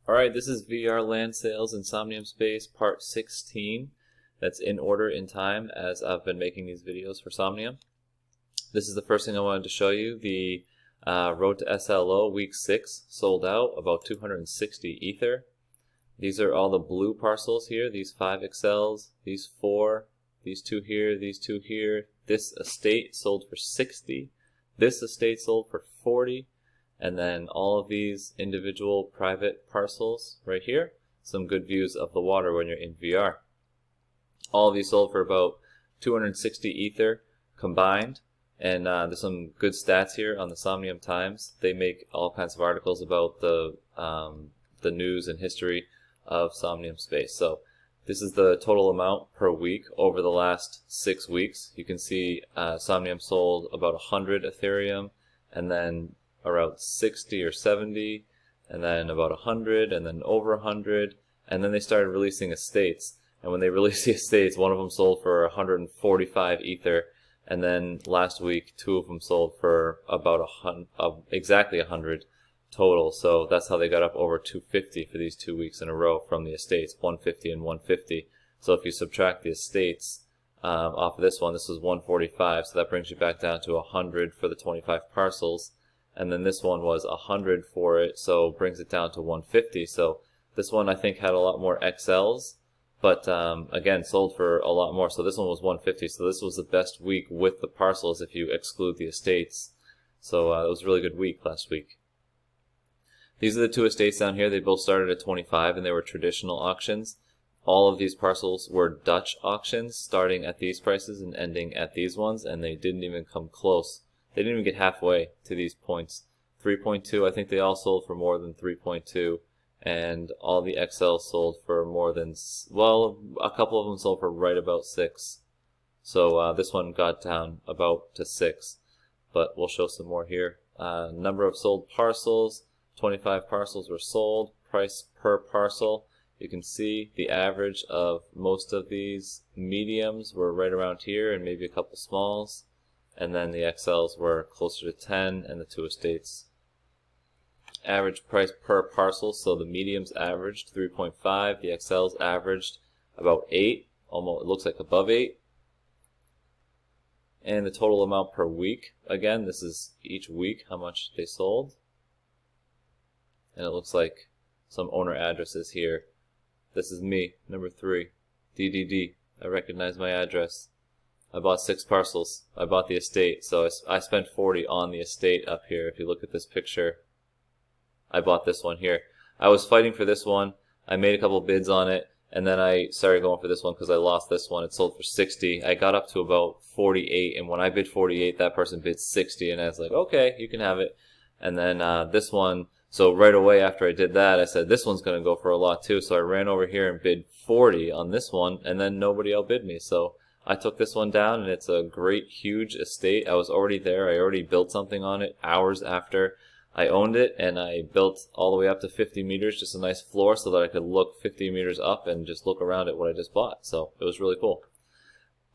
Alright, this is VR land sales in Somnium Space part 16. That's in order in time as I've been making these videos for Somnium. This is the first thing I wanted to show you. The Road to SLO week 6 sold out, about 260 ether. These are all the blue parcels here, these 5 XLs, these 4, these 2 here, these 2 here. This estate sold for 60. This estate sold for 40. And then all of these individual private parcels right here. Some good views of the water when you're in VR. All of these sold for about 260 ether combined. And there's some good stats here on the Somnium Times. They make all kinds of articles about the news and history of Somnium Space. So this is the total amount per week over the last 6 weeks. You can see Somnium sold about 100 Ethereum, and then around 60 or 70, and then about 100, and then over 100, and then they started releasing estates. And when they released the estates, one of them sold for 145 ether, and then last week 2 of them sold for about exactly 100 total. So that's how they got up over 250 for these 2 weeks in a row from the estates, 150 and 150. So if you subtract the estates off of this one, this was 145, so that brings you back down to 100 for the 25 parcels. And then this one was 100 for it, so brings it down to 150. So this one I think had a lot more XLs, but again sold for a lot more. So this one was 150. So this was the best week with the parcels if you exclude the estates. So it was a really good week last week. These are the 2 estates down here. They both started at 25, and they were traditional auctions. All of these parcels were Dutch auctions, starting at these prices and ending at these ones, and they didn't even come close. They didn't even get halfway to these points. 3.2, I think they all sold for more than 3.2, and all the XL sold for more than, well, a couple of them sold for right about 6. So this one got down about to 6, but we'll show some more here. Number of sold parcels, 25 parcels were sold. Price per parcel, you can see the average of most of these mediums were right around here, and maybe a couple smalls. And then the XLs were closer to 10, and the 2 estates. Average price per parcel, so the mediums averaged 3.5, the XLs averaged about 8, almost, it looks like above 8. And the total amount per week, again, this is each week how much they sold. And it looks like some owner addresses here. This is me, number 3, DDD. I recognize my address. I bought 6 parcels. I bought the estate, so I spent 40 on the estate up here. If you look at this picture, I bought this one here. I was fighting for this one. I made a couple bids on it, and then I started going for this one because I lost this one. It sold for 60. I got up to about 48, and when I bid 48, that person bid 60, and I was like, okay, you can have it. And then this one, so right away after I did that, I said, this one's going to go for a lot too. So I ran over here and bid 40 on this one, and then nobody outbid me. So I took this one down, and it's a great, huge estate. I was already there. I already built something on it hours after I owned it, and I built all the way up to 50 meters, just a nice floor so that I could look 50 meters up and just look around at what I just bought. So it was really cool.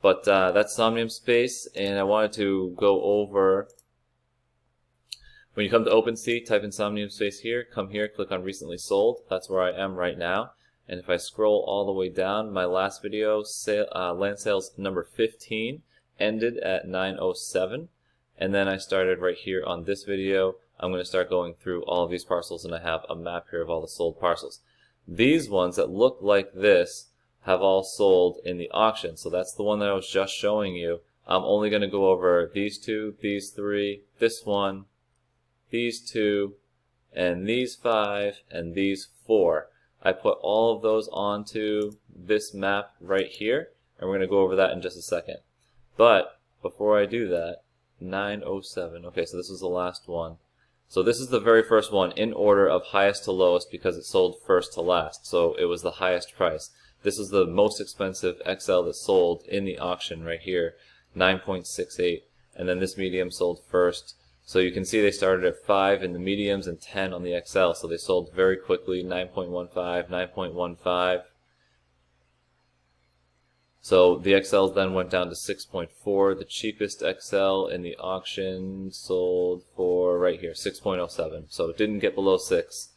But that's Somnium Space, and I wanted to go over, when you come to OpenSea, type in Somnium Space here, come here, click on Recently Sold. That's where I am right now. And if I scroll all the way down, my last video, land sales number 15, ended at 907. And then I started right here on this video. I'm going to start going through all of these parcels, and I have a map here of all the sold parcels. These ones that look like this have all sold in the auction. So that's the one that I was just showing you. I'm only going to go over these 2, these 3, this one, these 2, and these 5, and these 4. I put all of those onto this map right here, and we're going to go over that in just a second. But before I do that, 907. Okay, so this was the last one. So this is the very first one in order of highest to lowest because it sold first to last. So it was the highest price. This is the most expensive XL that sold in the auction right here, 9.68. And then this medium sold first. So you can see they started at 5 in the mediums and 10 on the XL. So they sold very quickly, 9.15, 9.15. So the XLs then went down to 6.4. The cheapest XL in the auction sold for right here, 6.07. So it didn't get below 6.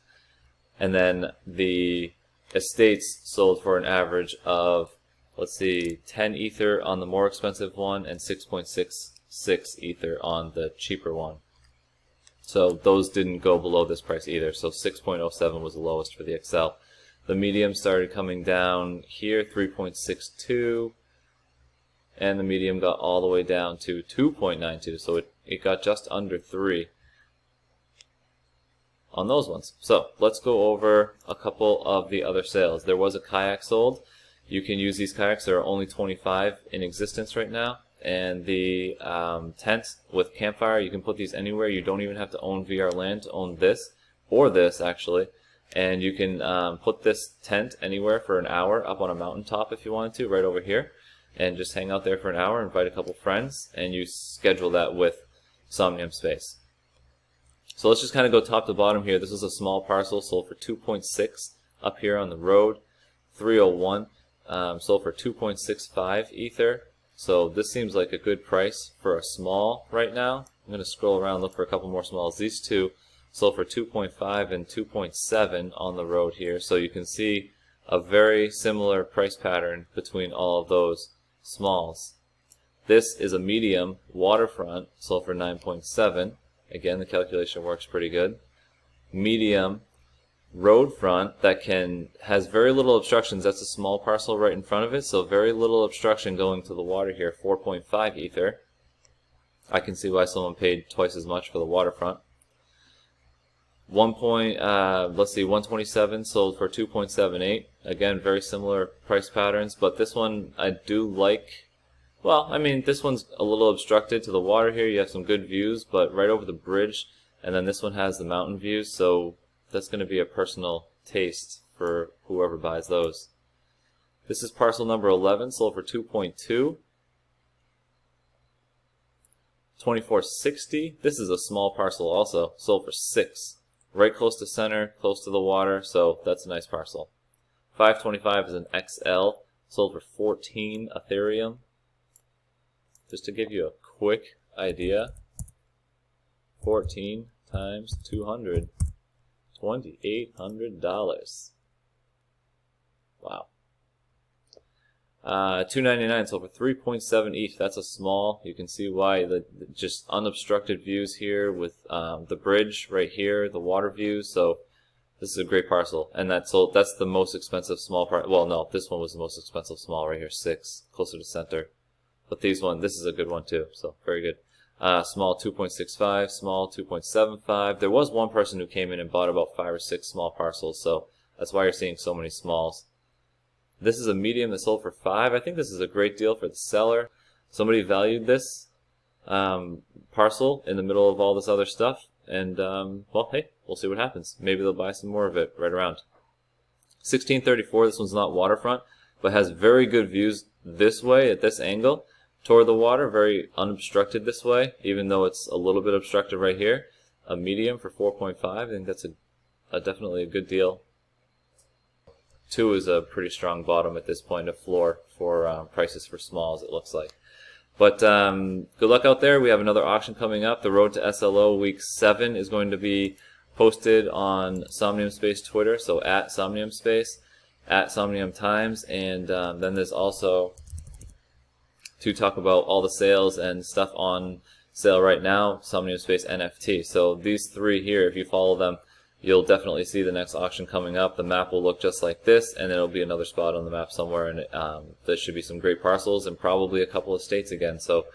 And then the estates sold for an average of, let's see, 10 ether on the more expensive one and 6.66 ether on the cheaper one. So those didn't go below this price either. So 6.07 was the lowest for the XL. The medium started coming down here, 3.62, and the medium got all the way down to 2.92. So it got just under 3 on those ones. So let's go over a couple of the other sales. There was a kayak sold. You can use these kayaks. There are only 25 in existence right now. And the tent with campfire, you can put these anywhere. You don't even have to own VR land to own this, or this actually. And you can put this tent anywhere for an hour up on a mountaintop if you wanted to, right over here. And just hang out there for an hour, invite a couple friends, and you schedule that with Somnium Space. So let's just kind of go top to bottom here. This is a small parcel sold for 2.6 up here on the road. 301 sold for 2.65 ether. So this seems like a good price for a small right now. I'm going to scroll around and look for a couple more smalls. These two sold for 2.5 and 2.7 on the road here. So you can see a very similar price pattern between all of those smalls. This is a medium waterfront, sold for 9.7. Again, the calculation works pretty good. Medium road front that has very little obstructions. That's a small parcel right in front of it, so very little obstruction going to the water here. 4.5 ether. I can see why someone paid twice as much for the waterfront. 127 sold for 2.78. Again, very similar price patterns, but this one I do like. Well, I mean, this one's a little obstructed to the water here. You have some good views, but right over the bridge, and then this one has the mountain views, so that's going to be a personal taste for whoever buys those. This is parcel number 11, sold for 2.2. 2460. This is a small parcel also, sold for 6. Right close to center, close to the water, so that's a nice parcel. 525 is an XL, sold for 14 Ethereum. Just to give you a quick idea, 14 times 200. $2,800. Wow. 299 sold for 3.7 ETH. That's a small. You can see why. The just unobstructed views here with the bridge right here, the water views. So this is a great parcel, and that's the most expensive small part. Well, no, this one was the most expensive small right here, 6, closer to center. But this is a good one too. So very good. Small 2.65, small 2.75. There was one person who came in and bought about 5 or 6 small parcels, so that's why you're seeing so many smalls. This is a medium that sold for 5. I think this is a great deal for the seller. Somebody valued this parcel in the middle of all this other stuff, and well, hey, we'll see what happens. Maybe they'll buy some more of it right around. 1634. This one's not waterfront, but has very good views this way at this angle toward the water, very unobstructed this way, even though it's a little bit obstructed right here. A medium for 4.5. I think that's definitely a good deal. 2 is a pretty strong bottom at this point, a floor for prices for smalls, it looks like. But good luck out there. We have another auction coming up. The Road to SLO Week 7 is going to be posted on Somnium Space Twitter, so at Somnium Space, at Somnium Times, and then there's also to talk about all the sales and stuff on sale right now, Somnium Space NFT. So these 3 here, if you follow them, you'll definitely see the next auction coming up. The map will look just like this, and there'll be another spot on the map somewhere, and there should be some great parcels and probably a couple of states again. So